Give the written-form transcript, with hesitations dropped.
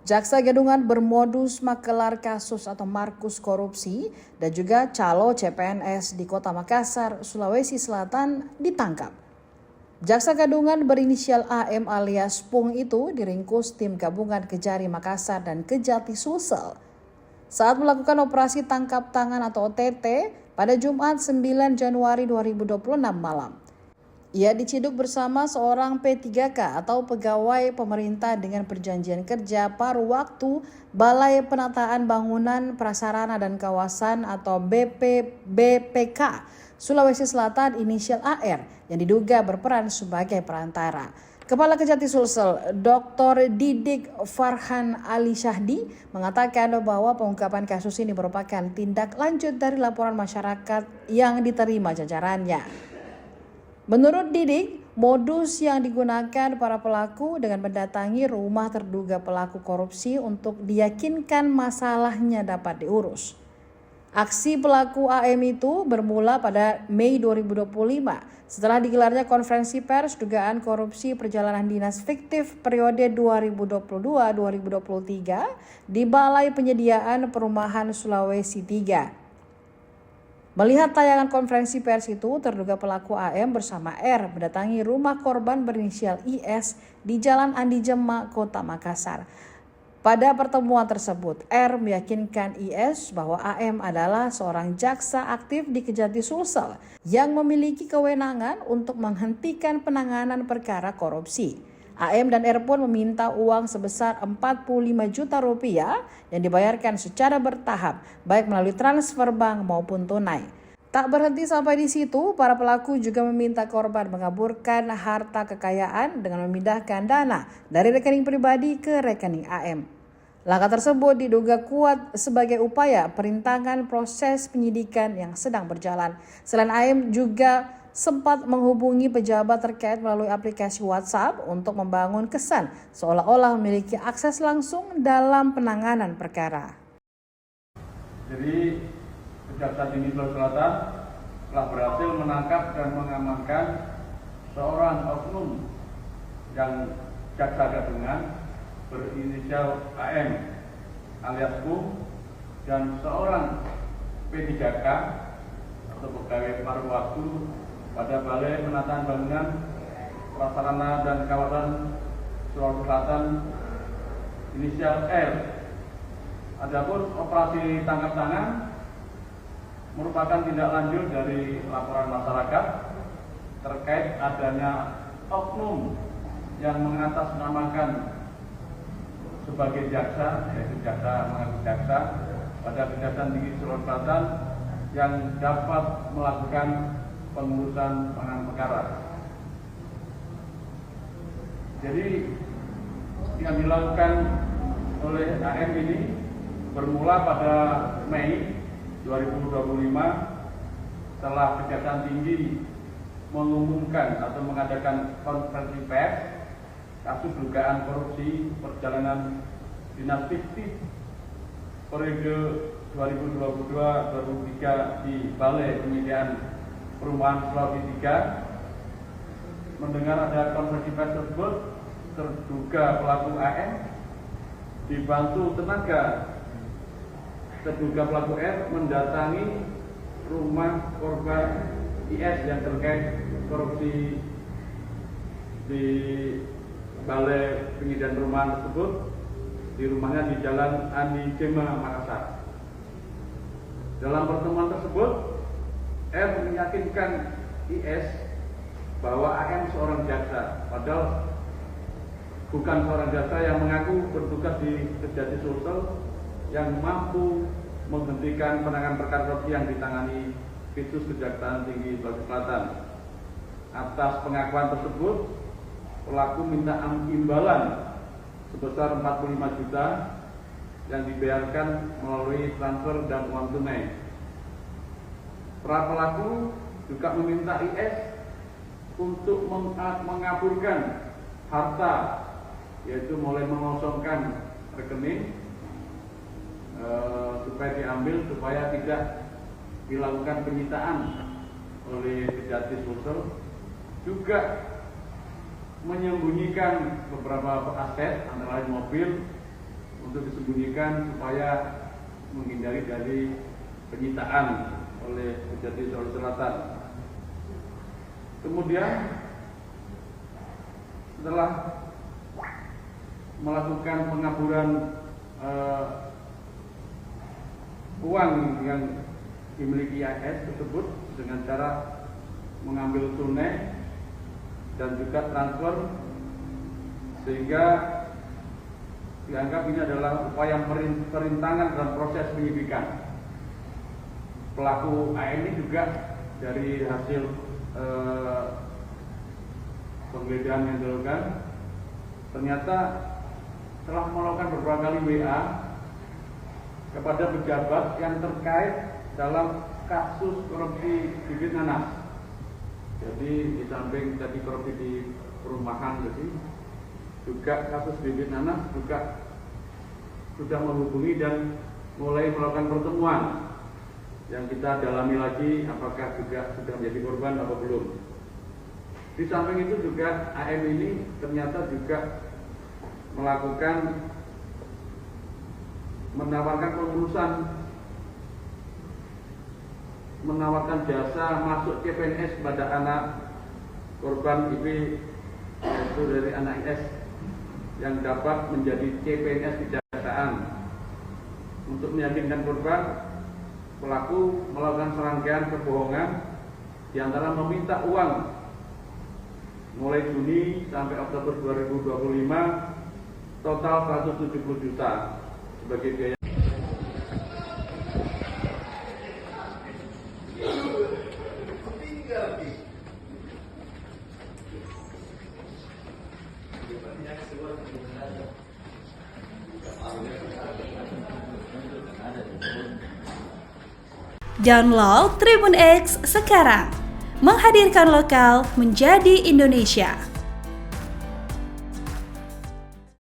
Jaksa Gadungan bermodus makelar kasus atau markus korupsi dan juga calo CPNS di Kota Makassar, Sulawesi Selatan ditangkap. Jaksa Gadungan berinisial AM alias Pung itu diringkus tim gabungan Kejari Makassar dan Kejati Sulsel saat melakukan operasi tangkap tangan atau OTT pada Jumat 9 Januari 2026 malam. Ia diciduk bersama seorang P3K atau pegawai pemerintah dengan perjanjian kerja paruh waktu Balai Penataan Bangunan Prasarana dan Kawasan atau BPK Sulawesi Selatan inisial AR yang diduga berperan sebagai perantara. Kepala Kejati Sulsel, Dr. Didik Farhan Ali Syahdi, mengatakan bahwa pengungkapan kasus ini merupakan tindak lanjut dari laporan masyarakat yang diterima jajarannya. Menurut Didik, modus yang digunakan para pelaku dengan mendatangi rumah terduga pelaku korupsi untuk diyakinkan masalahnya dapat diurus. Aksi pelaku AM itu bermula pada Mei 2025 setelah digelarnya konferensi pers dugaan korupsi perjalanan dinas fiktif periode 2022-2023 di Balai Penyediaan Perumahan Sulawesi III. Melihat tayangan konferensi pers itu, terduga pelaku AM bersama R mendatangi rumah korban berinisial IS di Jalan Andi Jemak, Kota Makassar. Pada pertemuan tersebut, R meyakinkan IS bahwa AM adalah seorang jaksa aktif di Kejati Sulsel yang memiliki kewenangan untuk menghentikan penanganan perkara korupsi. AM dan R pun meminta uang sebesar 45 juta rupiah yang dibayarkan secara bertahap, baik melalui transfer bank maupun tunai. Tak berhenti sampai di situ, para pelaku juga meminta korban mengaburkan harta kekayaan dengan memindahkan dana dari rekening pribadi ke rekening AM. Langkah tersebut diduga kuat sebagai upaya perintangan proses penyidikan yang sedang berjalan. Selain AM juga sempat menghubungi pejabat terkait melalui aplikasi WhatsApp untuk membangun kesan seolah-olah memiliki akses langsung dalam penanganan perkara. Jadi, Kejaksaan Tinggi Sulawesi Selatan telah berhasil menangkap dan mengamankan seorang oknum yang jaksa gadungan berinisial AM alias Pung dan seorang P3K atau pegawai paruh waktu pada Balai Penataan Bangunan Prasarana dan Kawasan Sulawesi Selatan inisial L. Adapun operasi tangkap tangan merupakan tindak lanjut dari laporan masyarakat terkait adanya oknum yang mengatasnamakan sebagai jaksa, yaitu jaksa mengaku jaksa pada Kejaksaan Tinggi Sulawesi Selatan yang dapat melakukan pengurusan penanganan perkara. Jadi yang dilakukan oleh AM ini bermula pada Mei 2025 setelah Kejaksaan Tinggi mengumumkan atau mengadakan konferensi pers kasus dugaan korupsi perjalanan dinas fiktif periode 2022-2023 di Balai Penyediaan Perumahan Sulawesi III. Mendengar ada konferensi pers tersebut, terduga pelaku AM dibantu tenaga terduga pelaku R mendatangi rumah korban IS yang terkait korupsi di Balai Penyediaan Perumahan tersebut di rumahnya di Jalan Andi Jemak, Makassar. Dalam pertemuan tersebut, R meyakinkan IS bahwa AM seorang jaksa, padahal bukan seorang jaksa yang mengaku bertugas di Kejati Sulsel yang mampu menghentikan penanganan perkara korupsi yang ditangani Pitus Kejaksaan Tinggi Sulawesi Selatan. Atas pengakuan tersebut, pelaku minta imbalan sebesar 45 juta yang dibayarkan melalui transfer dan uang tunai. Para pelaku juga meminta IS untuk mengaburkan harta, yaitu mulai mengosongkan rekening supaya diambil supaya tidak dilakukan penyitaan oleh Kejati Sulsel, juga menyembunyikan beberapa aset antara lain mobil, untuk disembunyikan supaya menghindari dari penyitaan oleh Kejati Sulawesi Selatan. Kemudian setelah melakukan pengaburan uang yang dimiliki AS tersebut dengan cara mengambil tunai dan juga transfer, sehingga dianggap ini adalah upaya perintangan dalam proses penyidikan. Pelaku AM ini juga dari hasil penggeledahan yang dilakukan, ternyata telah melakukan beberapa kali WA kepada pejabat yang terkait dalam kasus korupsi bibit nanas. Jadi di samping tadi korupsi di perumahan, jadi juga kasus bibit nanas juga sudah menghubungi dan mulai melakukan pertemuan yang kita dalami lagi apakah juga sudah menjadi korban atau belum. Di samping itu juga AM ini ternyata juga menawarkan jasa masuk CPNS pada anak korban IP, yaitu dari anak IS yang dapat menjadi CPNS kejaksaan. Untuk meyakinkan korban, pelaku melakukan serangkaian kebohongan, diantara meminta uang mulai Juni sampai Oktober 2025 total 170 juta sebagai biaya. Download Tribun X sekarang, menghadirkan lokal menjadi Indonesia.